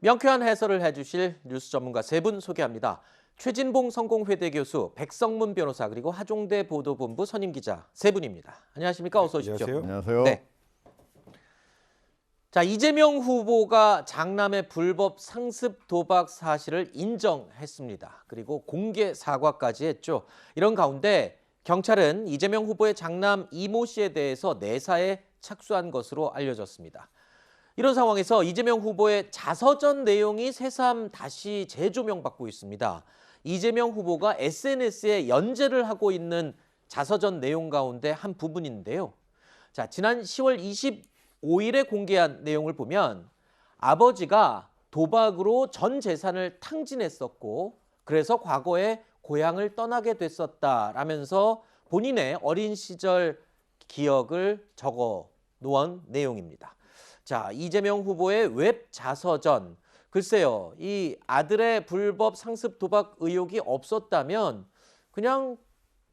명쾌한 해설을 해주실 뉴스 전문가 세 분 소개합니다. 최진봉 성공회대 교수, 백성문 변호사, 그리고 하종대 보도본부 선임 기자 세 분입니다. 안녕하십니까? 어서 오십시오. 안녕하세요. 네. 자, 이재명 후보가 장남의 불법 상습 도박 사실을 인정했습니다. 그리고 공개 사과까지 했죠. 이런 가운데 경찰은 이재명 후보의 장남 이모 씨에 대해서 내사에 착수한 것으로 알려졌습니다. 이런 상황에서 이재명 후보의 자서전 내용이 새삼 다시 재조명받고 있습니다. 이재명 후보가 SNS에 연재를 하고 있는 자서전 내용 가운데 한 부분인데요. 자, 지난 10월 25일에 공개한 내용을 보면 아버지가 도박으로 전 재산을 탕진했었고 그래서 과거에 고향을 떠나게 됐었다라면서 본인의 어린 시절 기억을 적어 놓은 내용입니다. 자, 이재명 후보의 웹 자서전. 글쎄요, 이 아들의 불법 상습 도박 의혹이 없었다면 그냥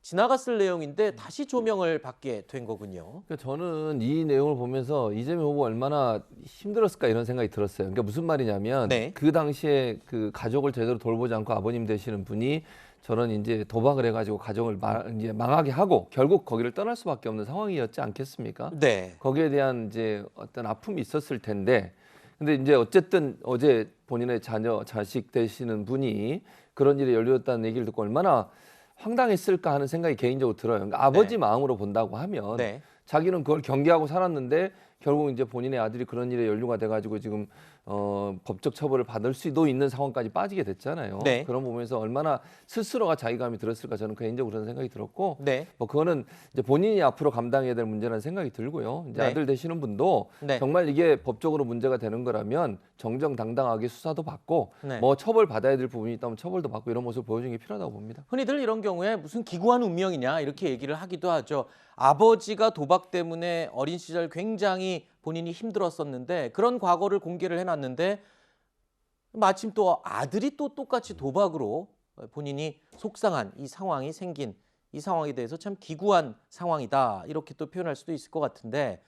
지나갔을 내용인데 다시 조명을 받게 된 거군요. 그러니까 저는 이 내용을 보면서 이재명 후보가 얼마나 힘들었을까 이런 생각이 들었어요. 그러니까 무슨 말이냐면 네. 그 당시에 그 가족을 제대로 돌보지 않고 아버님 되시는 분이 저런 이제 도박을 해가지고 가정을 이제 망하게 하고 결국 거기를 떠날 수밖에 없는 상황이었지 않겠습니까? 네. 거기에 대한 이제 어떤 아픔이 있었을 텐데, 근데 이제 어쨌든 어제 본인의 자식 되시는 분이 그런 일에 연루됐다는 얘기를 듣고 얼마나 황당했을까 하는 생각이 개인적으로 들어요. 그러니까 아버지 네. 마음으로 본다고 하면 네. 자기는 그걸 경계하고 살았는데 결국 이제 본인의 아들이 그런 일에 연루가 돼가지고 지금 법적 처벌을 받을 수도 있는 상황까지 빠지게 됐잖아요. 네. 그런 부분에서 얼마나 스스로가 자괴감이 들었을까 저는 개인적으로 그런 생각이 들었고, 네. 뭐 그거는 이제 본인이 앞으로 감당해야 될 문제라는 생각이 들고요. 이제 네. 아들 되시는 분도 네. 정말 이게 법적으로 문제가 되는 거라면 정정당당하게 수사도 받고 네. 뭐 처벌 받아야 될 부분이 있다면 처벌도 받고 이런 모습을 보여주는 게 필요하다고 봅니다. 흔히들 이런 경우에 무슨 기구한 운명이냐 이렇게 얘기를 하기도 하죠. 아버지가 도박 때문에 어린 시절 굉장히 본인이 힘들었었는데 그런 과거를 공개를 해놨는데 마침 또 아들이 또 똑같이 도박으로 본인이 속상한 이 상황이 생긴 이 상황에 대해서 참 기구한 상황이다 이렇게 또 표현할 수도 있을 것 같은데